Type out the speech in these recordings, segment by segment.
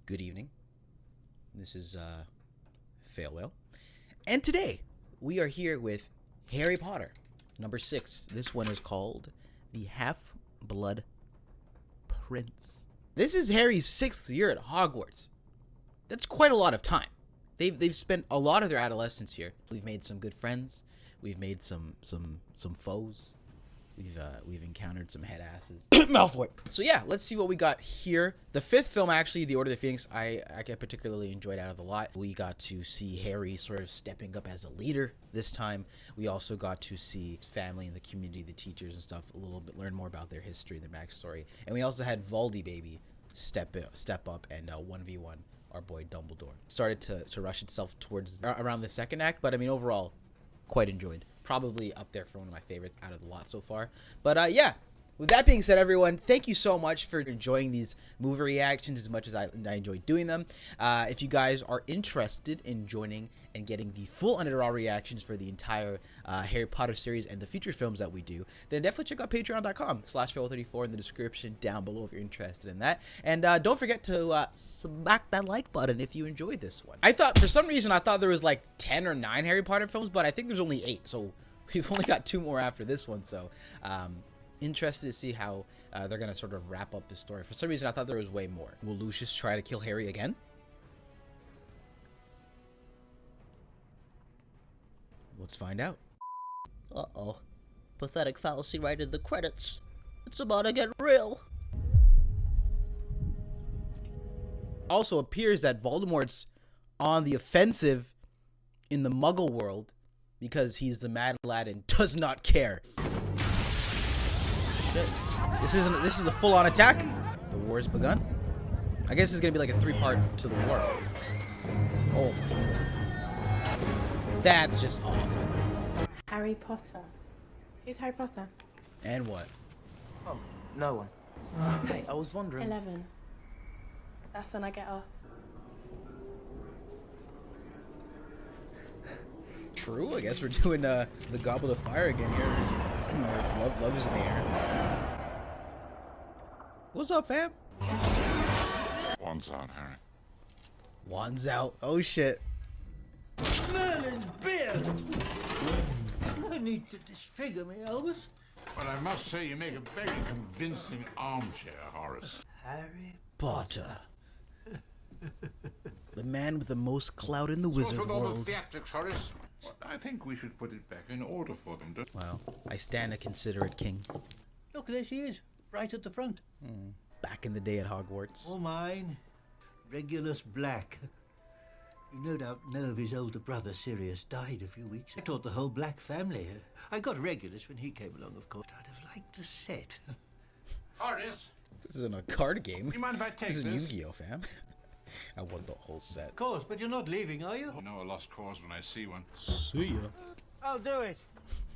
Good evening. This is Fail Whale. And today we are here with Harry Potter, number 6. This one is called The Half-Blood Prince. This is Harry's 6th year at Hogwarts. That's quite a lot of time. They've spent a lot of their adolescence here. We've made some good friends. We've made some foes. We've encountered some head asses. Malfoy. So yeah, let's see what we got here. The 5th film, actually, The Order of the Phoenix, I particularly enjoyed out of the lot. We got to see Harry sort of stepping up as a leader this time. We also got to see his family and the community, the teachers and stuff, a little bit, learn more about their history, their backstory. And we also had Voldy Baby step up and 1v1 our boy Dumbledore. Started to rush itself towards around the 2nd act, but I mean, overall, quite enjoyed. Probably up there for one of my favorites out of the lot so far. But yeah, with that being said, everyone, thank you so much for enjoying these movie reactions as much as I enjoy doing them. If you guys are interested in joining and getting the full Underraw reactions for the entire Harry Potter series and the future films that we do, then definitely check out patreon.com/fail34 in the description down below if you're interested in that. And don't forget to smack that like button if you enjoyed this one. For some reason, I thought there was like 10 or 9 Harry Potter films, but I think there's only 8, so we've only got 2 more after this one. So interested to see how they're gonna sort of wrap up the story. For some reason, I thought there was way more. Will Lucius try to kill Harry again? Let's find out. Uh-oh. Pathetic fallacy right in the credits. It's about to get real. Also appears that Voldemort's on the offensive in the Muggle world because he's the Mad Lad and does not care. Shit. This is a full-on attack. The war's begun. I guess it's gonna be like a 3-part to the war. Oh my goodness. That's just awful. Harry Potter. Who's Harry Potter? And what? Oh, no one. Hey, I was wondering. 11. That's when I get off. True, I guess we're doing the Goblet of Fire again here. Where it's love is in the air. What's up, fam? Wands out, Harry. Wands out. Oh shit. Merlin's beard! No need to disfigure me, Albus. But I must say you make a very convincing armchair, Horace. Harry Potter. The man with the most clout in the wizard With all the world. theatrics, Horace. Well, I think we should put it back in order for them. Well, I stand a considerate king. Look, there she is, right at the front. Back in the day at Hogwarts. All mine. Regulus Black. You no doubt know of his older brother, Sirius, died a few weeks ago. I taught the whole Black family. I got Regulus when he came along, of course. I'd have liked to set. Horace! This isn't a card game. You mind if I take This is this? Yu-Gi-Oh, fam. I want the whole set. Of course, but you're not leaving, are you? I know a lost cause when I see one. See ya. I'll do it.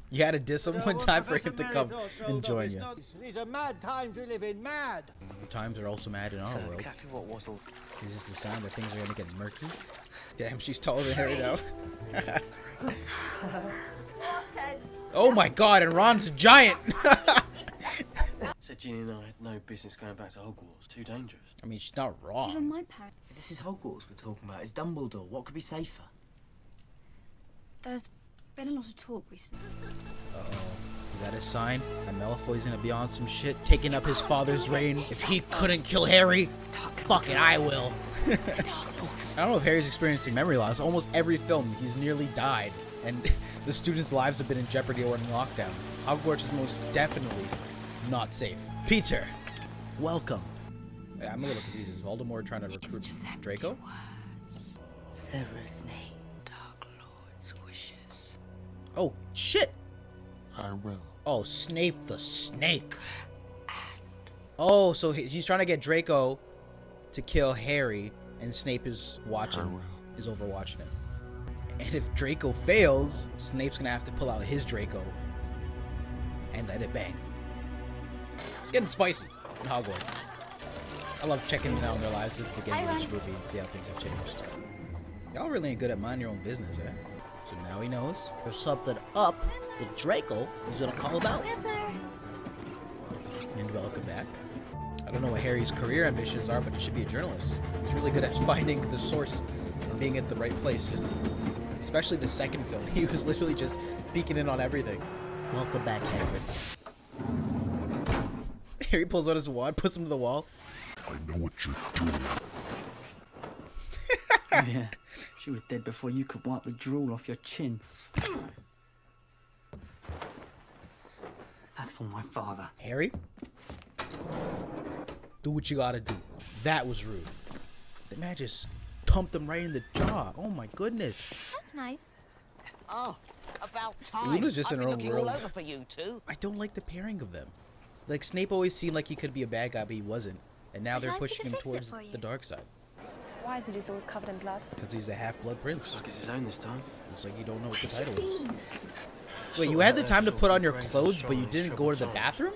You had to diss him one time for him to come Professor and join Mary you. thought these are mad times we live in, mad. Times are also mad in our world. Exactly what was all. Is this the sign that things are gonna get murky? Damn, she's taller than Harry now. Oh my god, and Ron's a giant! Said Ginny and I had no business going back to Hogwarts. Too dangerous. I mean, she's not wrong. Even my parents. If this is Hogwarts we're talking about, it's Dumbledore. What could be safer? There's been a lot of talk recently. Is that a sign that Malfoy's gonna be on some shit, taking up his father's reign? If he couldn't kill Harry, fuck it, I will. I don't know if Harry's experiencing memory loss. Almost every film, he's nearly died, and the students' lives have been in jeopardy or in lockdown. Hogwarts is most definitely not safe. Peter, welcome. Yeah, I'm a little confused. Is Voldemort trying to recruit Draco? Severus Snape, Dark Lord's wishes. Oh, shit! I will. Oh, Snape the Snake. Oh, so he's trying to get Draco to kill Harry, and Snape is overwatching him. And if Draco fails, Snape's gonna have to pull out his Draco and let it bang. It's getting spicy in Hogwarts. I love checking in on their lives at the beginning of this movie and see how things have changed. Y'all really ain't good at minding your own business, eh? So now he knows There's something up with Draco. He's gonna call him out. And welcome back. I don't know what Harry's career ambitions are, but he should be a journalist. He's really good at finding the source and being at the right place. Especially the second film. He was literally just peeking in on everything. Welcome back, Hagrid. Harry pulls out his wand, puts him to the wall. I know what you're doing. Yeah, she was dead before you could wipe the drool off your chin. That's for my father. Harry? Do what you gotta do. That was rude. The man just thumped him right in the jaw. Oh my goodness. That's nice. Oh, about time. Luna's just I've in been her own looking all world. over for you two. I don't like the pairing of them. Like, Snape always seemed like he could be a bad guy, but he wasn't. And now Would you they're like me pushing to him fix it towards for you? the dark side. Why is it he's always covered in blood? Because he's a half-blood prince. Looks like it's his own this time. Looks like you don't know what the title is. Wait, you had the time to put on your clothes, but you didn't go to the bathroom?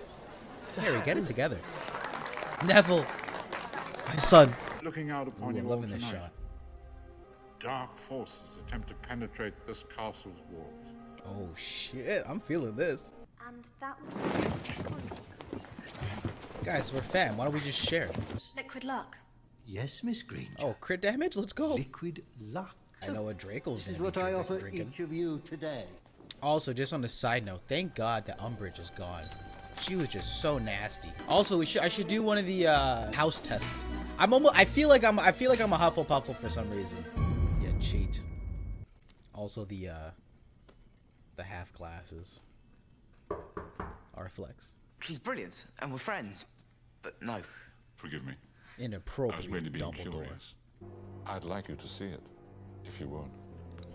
Harry, get it together. Neville! My son. Looking out Ooh, upon I'm you all loving this tonight. shot. Dark forces attempt to penetrate this castle's walls. Oh shit, I'm feeling this. And that Guys, we're fam. Why don't we just share? liquid luck. Yes, Miss Granger. Oh, crit damage? Let's go. Liquid luck. I know what Draco's This is gonna be what I offer drinking. each of you today. Also, just on a side note, thank God that Umbridge is gone. She was just so nasty. Also, I should do one of the house tests. I feel like I'm a Hufflepuffle for some reason. Yeah, cheat. Also the half glasses are a flex. She's brilliant, and we're friends. But no. Forgive me. I was Inappropriate merely being Dumbledore. curious. I'd like you to see it, if you would.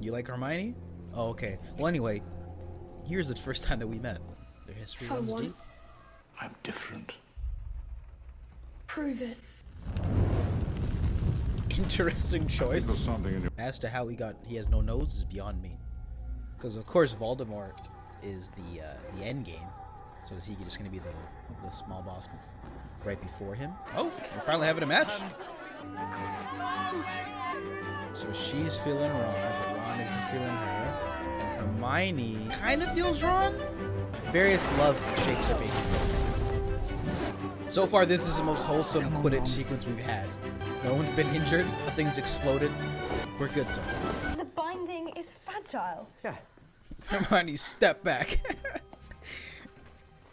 You like Hermione? Oh, okay. Well, anyway, here's the first time that we met. Their history runs deep. I'm different. Prove it. Interesting There's choice. something in your... As to how he has no nose is beyond me. Because of course Voldemort is the end game. So is he just gonna be the small boss right before him? Oh, we're finally having a match. So she's feeling Ron, but Ron isn't feeling her. And Hermione kind of feels Ron. Various love shapes are being built. So far, this is the most wholesome Quidditch sequence we've had. No one's been injured. Nothing's exploded. We're good so far. The binding is fragile. Hermione, step back.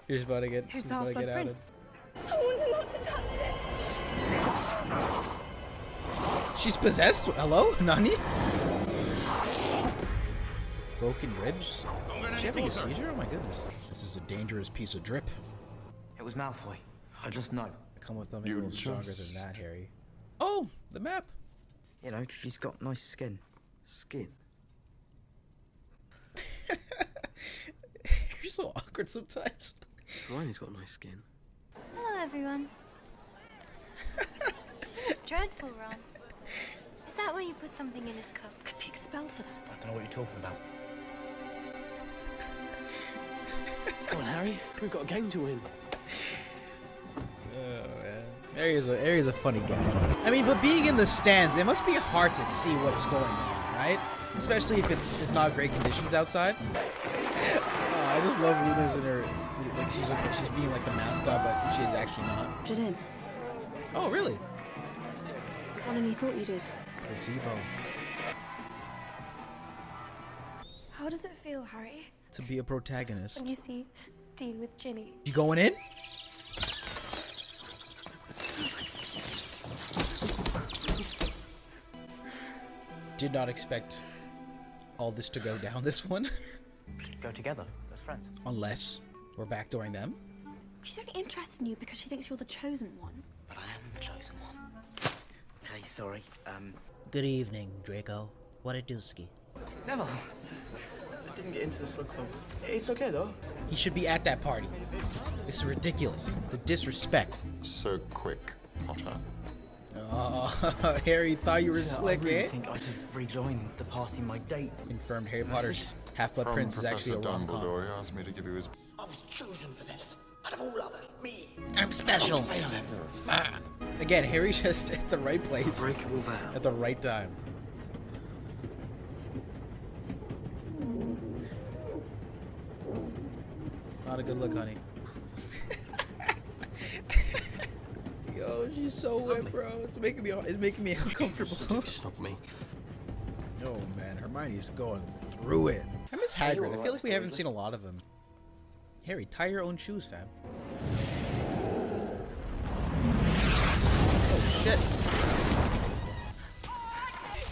You're just about to get, Who's just the about to half-blood get outed. prince? I want him not to touch it. She's possessed? Hello? Nani? Broken ribs? Is she having a seizure? Oh my goodness. This is a dangerous piece of drip. It was Malfoy. I just know. I come with something a You little stronger just- than that, Harry. Oh, the map. You know, she's got nice skin. Skin? You're so awkward sometimes. Hermione's got nice skin. Hello, everyone. Dreadful, Ron. Is that why you put something in his cup? Could be expelled for that. I don't know what you're talking about. Come on, Harry. We've got a game to win. Oh man. Harry's a funny guy. I mean, but being in the stands, it must be hard to see what's going on, right? Especially if it's not great conditions outside. I just love Luna's in her, like she's being like the mascot, but she's actually not. Put it in. Oh really? More than you thought you did. Placebo. How does it feel, Harry, To be a protagonist. when you see Dean with Ginny? You going in? Did not expect all this to go down this one. Go together, as friends. Unless we're backdooring them. She's only interested in you because she thinks you're the chosen one. But I am the chosen one. Okay, sorry. Good evening, Draco. What a dooski. Never. I didn't get into the slug club. It's okay, though. He should be at that party. This is ridiculous. The disrespect. So quick, Potter. Oh, Harry thought you were slick, I really eh? think I should rejoin the party my date. Confirmed Harry Potter's Half-Blood From Prince is actually a Professor rom-com. Dumbledore, he asked me to give you his... I was chosen for this. Out of all others, me. I'm special. Again, Harry's just at the right place Breakable vow. at the right time. It's not a good look, honey. She's so wet, bro. It's making me uncomfortable. Stop me. Oh man, Hermione's going through it. I miss Hagrid. I feel like we haven't seen a lot of him. Harry, tie your own shoes, fam. Oh shit.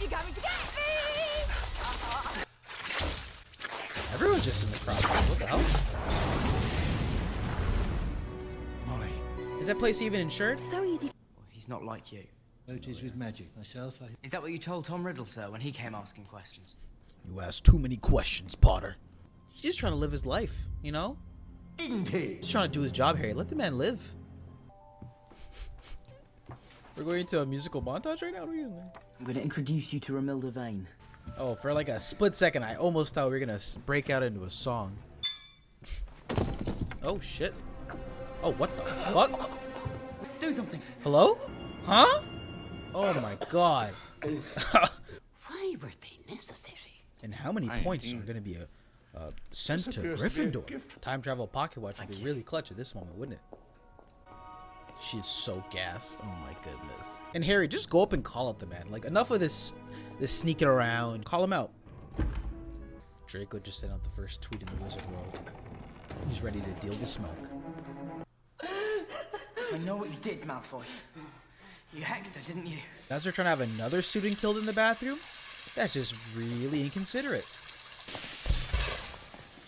You got me to get me! Everyone's just in the crowd. What the hell? Molly. Is that place even insured? So easy. Well, he's not like you. It is with magic. Myself, I... Is that what you told Tom Riddle, sir, when he came asking questions? You ask too many questions, Potter. He's just trying to live his life, you know? Didn't he? He's trying to do his job, Harry. Let the man live. We're going into a musical montage right now? What are you doing there? I'm going to introduce you to Romilda Vane. Oh, for like a split second, I almost thought we were gonna break out into a song. Oh, shit. Oh, what the fuck? Do something. Hello? Huh? Oh my god. Why were they necessary? And how many points are gonna be sent to Gryffindor? Time travel pocket watch would be really clutch at this moment, wouldn't it? She's so gassed. Oh my goodness. And Harry, just go up and call out the man. Like, enough of this sneaking around. Call him out. Draco just sent out the first tweet in the wizard world. He's ready to deal the smoke. I know what you did, Malfoy. You hexed her, didn't you? As they're trying to have another student killed in the bathroom? That's just really inconsiderate.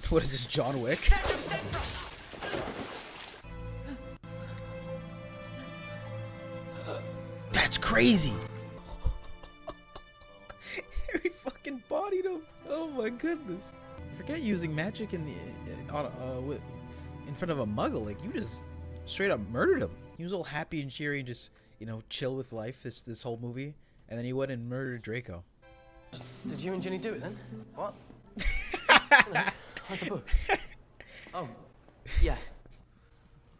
What is this, John Wick? That's crazy! Harry fucking bodied him. Oh my goodness. Forget using magic in front of a muggle. Like, you just straight up murdered him. He was all happy and cheery and just, you know, chill with life this whole movie. And then he went and murdered Draco. Did you and Ginny do it then? What? How's the book? Oh, yeah.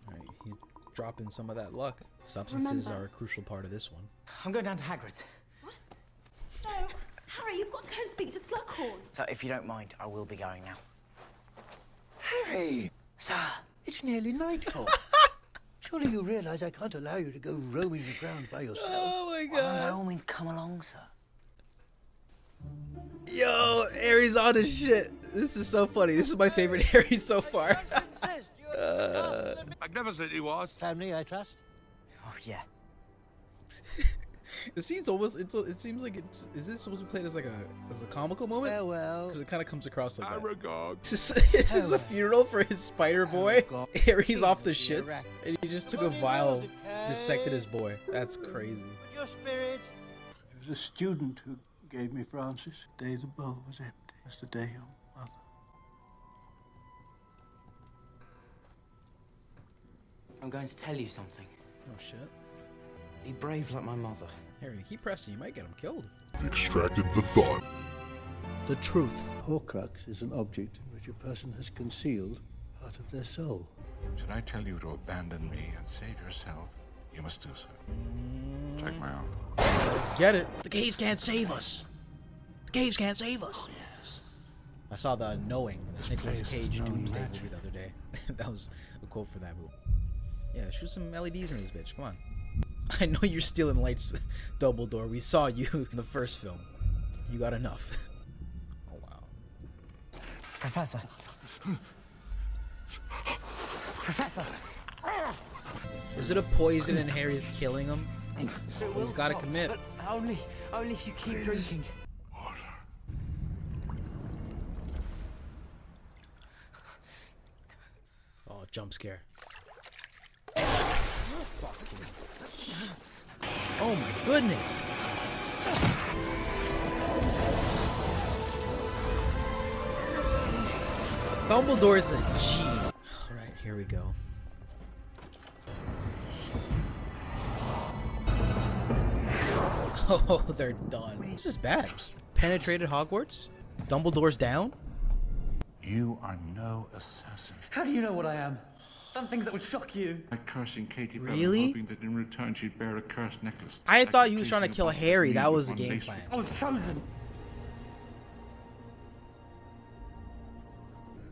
Alright, he's dropping some of that luck. Substances are a crucial part of this one. I'm going down to Hagrid's. What? No, Harry, you've got to go and speak to Slughorn. So, if you don't mind, I will be going now. Harry! Sir! It's nearly nightfall. Surely you realize I can't allow you to go roaming the grounds by yourself. Oh my Well, by god. all means, come along, sir. Yo, Harry's on his shit. This is so funny. This is my favorite Harry so far. I never said he was. Family, I trust. Oh, yeah. The scene's almost. It seems like it's. Is this supposed to be played as like a comical moment? Farewell. Because it kind of comes across like that. Aragog. This is a funeral for his spider boy. Harry's off the shits, and he just took a vial, dissected his boy. That's crazy. Your spirit. It was a student who gave me Francis. The day the bowl was empty. That's the day your mother. I'm going to tell you something. Oh shit. Be brave like my mother. Harry, keep pressing. You might get him killed. Extracted the thought. The truth. Horcrux is an object in which a person has concealed part of their soul. Should I tell you to abandon me and save yourself? You must do so. Take my arm. Let's get it. The caves can't save us. The caves can't save us. Oh, yes. I saw the Knowing, the Nicolas Cage Doomsday movie the other day. That was a quote for that movie. Yeah, shoot some LEDs in this bitch. Come on. I know you're stealing lights, Dumbledore. We saw you in the first film. You got enough. Oh, wow. Professor. Professor! Is it a poison and Harry's killing him? Well, he's got to commit. But only if you keep drinking. Oh, jump scare. Fucking. Oh my goodness. Dumbledore's a G. Alright, here we go. Oh, they're done. This is bad. Penetrated Hogwarts? Dumbledore's down? You are no assassin. How do you know what I am? Done things that would shock you. By cursing Katie Bell, Really? hoping that in return she'd bear a cursed necklace. I Like thought the you was trying to chasing kill of Harry. me That with was the one game lace plan. I was chosen.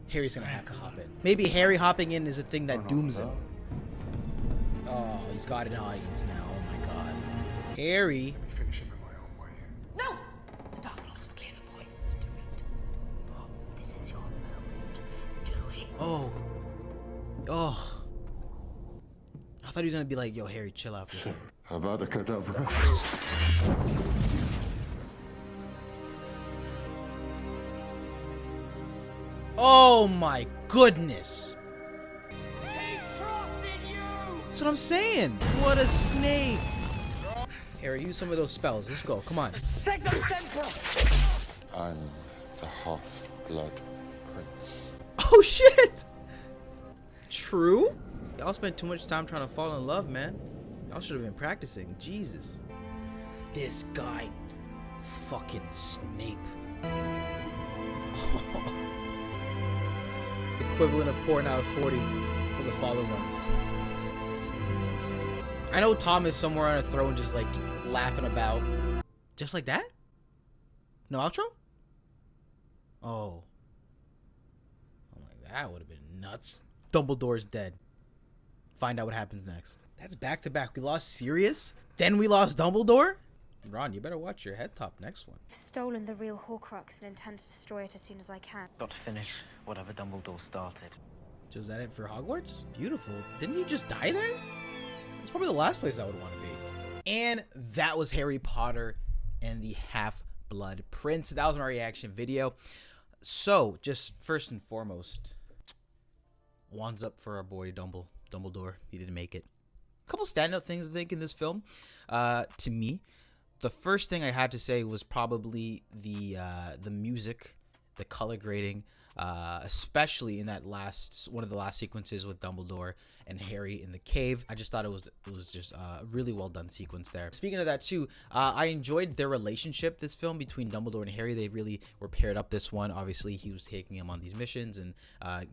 Harry's gonna have to hop in. Maybe Harry hopping in is a thing that dooms him. Oh, he's got an audience now. Oh my god. Harry. Let me finish him in my own way. No! The Dark Lord was clear the voice to do it. This is your moment. Do it. Oh. Oh. I thought he was gonna be like, yo, Harry, chill out for a second. Avada Kedavra. Oh my goodness. That's what I'm saying. What a snake. Harry, use some of those spells. Let's go. Come on. I'm the half-blood prince. Oh shit. True? Y'all spent too much time trying to fall in love, man. Y'all should have been practicing. Jesus. This guy. Fucking Snape. Equivalent of pouring out 40 for the fallen ones. I know Tom is somewhere on a throne just like laughing about. Just like that? No outro? Oh. I'm like, that would have been nuts. Dumbledore's dead. Find out what happens next. That's back to back. We lost Sirius, then we lost Dumbledore. Ron, you better watch your head top next one. I've stolen the real Horcrux and intend to destroy it as soon as I can. Got to finish whatever Dumbledore started. So is that it for Hogwarts? Beautiful. Didn't you just die there? It's probably the last place I would want to be. And that was Harry Potter and the Half-Blood Prince. That was my reaction video. So, just first and foremost, wands up for our boy Dumbledore. He didn't make it. A couple standout things I think in this film. To me, the first thing I had to say was probably the music, the color grading, especially in that one of the last sequences with Dumbledore and Harry in the cave. I just thought it was just a really well done sequence there. Speaking of that too, I enjoyed their relationship this film between Dumbledore and Harry. They really were paired up this one. Obviously he was taking him on these missions and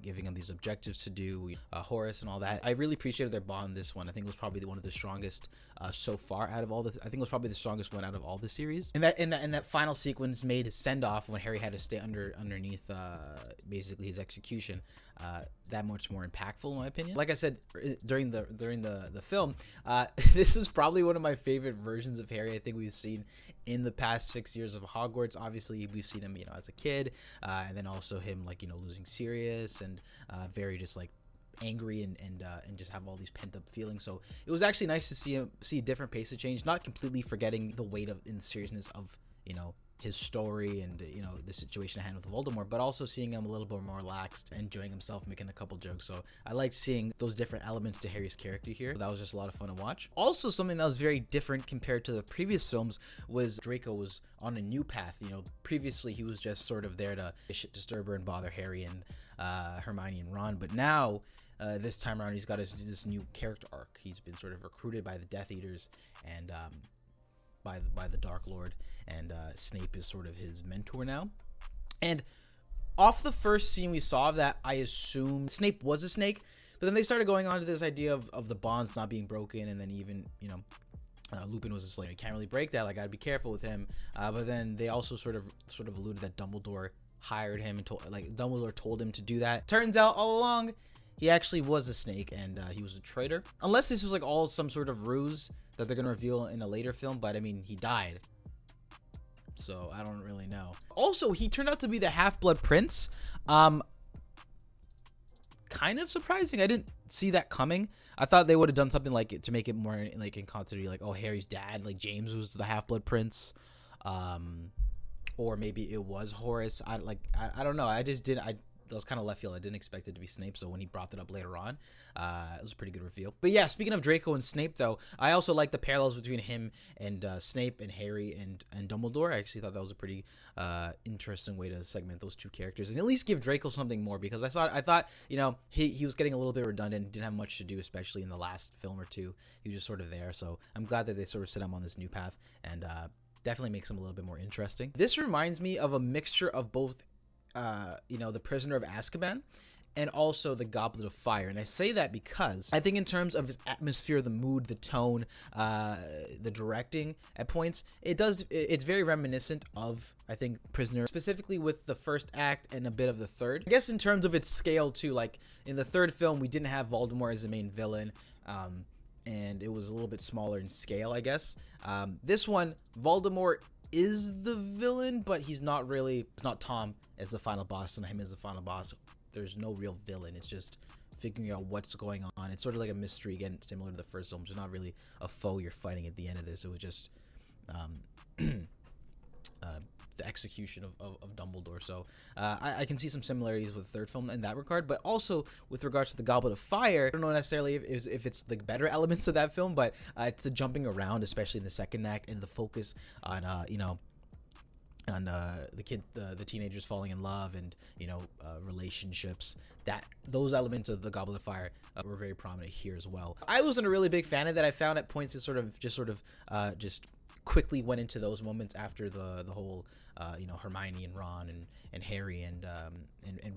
giving him these objectives to do, Horace and all that. I really appreciated their bond this one. I think it was probably one of the strongest so far out of all the. I think it was probably the strongest one out of all the series. And that final sequence made his send off when Harry had to stay underneath basically his execution that much more impactful in my opinion. Like I said during the film, this is probably one of my favorite versions of Harry I think we've seen in the past 6 years of Hogwarts. Obviously we've seen him as a kid, and then also him losing Sirius and very just like angry and just have all these pent-up feelings. So it was actually nice to see a different pace of change, not completely forgetting the weight of and seriousness of his story and the situation at hand with Voldemort, but also seeing him a little bit more relaxed, enjoying himself, making a couple jokes. So I liked seeing those different elements to Harry's character here. That was just a lot of fun to watch. Also, something that was very different compared to the previous films was Draco was on a new path. Previously he was just sort of there to disturb her and bother Harry and Hermione and Ron, but now this time around he's got this new character arc. He's been sort of recruited by the Death Eaters and by the Dark Lord, and Snape is sort of his mentor now. And off the first scene we saw of that, I assumed Snape was a snake, but then they started going on to this idea of the bonds not being broken, and then even Lupin was a slave. You can't really break that. Like, I'd be careful with him. But then they also sort of alluded that Dumbledore hired him and Dumbledore told him to do that. Turns out all along he actually was a snake, and he was a traitor. Unless this was like all some sort of ruse that they're gonna reveal in a later film, but I mean he died, so I don't really know. Also, he turned out to be the Half-Blood Prince. Kind of surprising. I didn't see that coming. I thought they would have done something like it to make it more like in continuity, like, oh, Harry's dad, like James, was the Half-Blood Prince, or maybe it was Horace. I don't know. That was kind of left field. I didn't expect it to be Snape, so when he brought that up later on, it was a pretty good reveal. But yeah, speaking of Draco and Snape, though, I also like the parallels between him and Snape and Harry and Dumbledore. I actually thought that was a pretty interesting way to segment those two characters and at least give Draco something more, because I thought he was getting a little bit redundant, didn't have much to do, especially in the last film or two. He was just sort of there. So I'm glad that they sort of set him on this new path and definitely makes him a little bit more interesting. This reminds me of a mixture of both the Prisoner of Azkaban and also the Goblet of Fire. And I say that because I think in terms of his atmosphere, the mood, the tone, the directing at points, it's very reminiscent of, I think, Prisoner, specifically with the first act and a bit of the third. I guess in terms of its scale too, like in the third film we didn't have Voldemort as the main villain. and it was a little bit smaller in scale, I guess. This one, Voldemort is the villain, but he's not really. It's not Tom as the final boss and him as the final boss. There's no real villain. It's just figuring out what's going on. It's sort of like a mystery, again, similar to the first film. There's not really a foe you're fighting at the end of this. It was just the execution of Dumbledore. So I can see some similarities with the third film in that regard, but also with regards to the Goblet of Fire, I don't know necessarily if it's the better elements of that film, but it's the jumping around, especially in the second act, and the focus on on the teenagers falling in love and relationships. That those elements of the Goblet of Fire were very prominent here as well. I wasn't a really big fan of that. I found at points it just quickly went into those moments after the whole Hermione and Ron and Harry and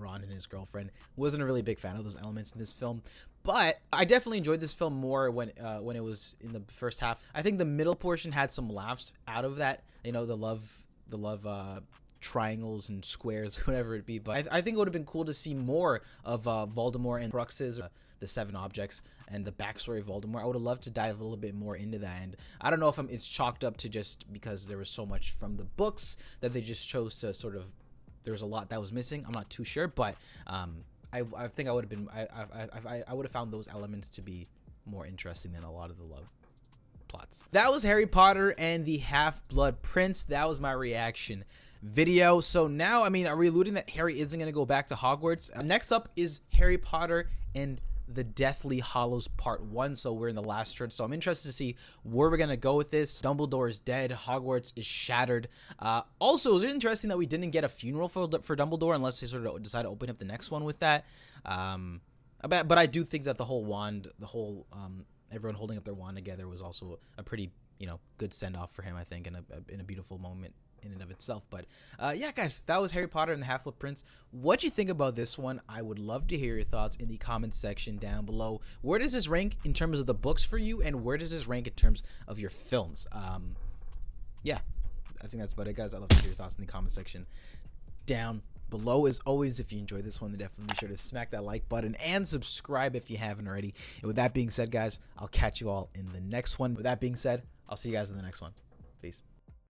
Ron and his girlfriend. Wasn't a really big fan of those elements in this film, but I definitely enjoyed this film more when it was in the first half. I think the middle portion had some laughs out of that, the love triangles and squares, whatever it be. But I think it would have been cool to see more of Voldemort and Cruxes, the 7 objects, and the backstory of Voldemort. I would have loved to dive a little bit more into that, and I don't know if it's chalked up to just because there was so much from the books that they just chose to sort of, there was a lot that was missing. I'm not too sure, but I think I would have been, I would have found those elements to be more interesting than a lot of the love plots. That was Harry Potter and the Half-Blood Prince. That was my reaction video. So now, are we alluding that Harry isn't going to go back to Hogwarts? Next up is Harry Potter and the Deathly Hallows Part 1. So we're in the last church. So I'm interested to see where we're going to go with this. Dumbledore is dead. Hogwarts is shattered. Also, it was interesting that we didn't get a funeral for Dumbledore unless they sort of decide to open up the next one with that. But I do think that the whole wand, everyone holding up their wand together was also a pretty, good send-off for him, I think, and a beautiful moment in and of itself. But yeah, guys, that was Harry Potter and the Half-Blood Prince. What do you think about this one? I would love to hear your thoughts in the comments section down below. Where does this rank in terms of the books for you, and where does this rank in terms of your films? Yeah, I think that's about it, guys. I'd love to hear your thoughts in the comment section down below. As always, if you enjoyed this one, then definitely be sure to smack that like button and subscribe if you haven't already. And with that being said, guys, I'll catch you all in the next one. With that being said, I'll see you guys in the next one. Peace.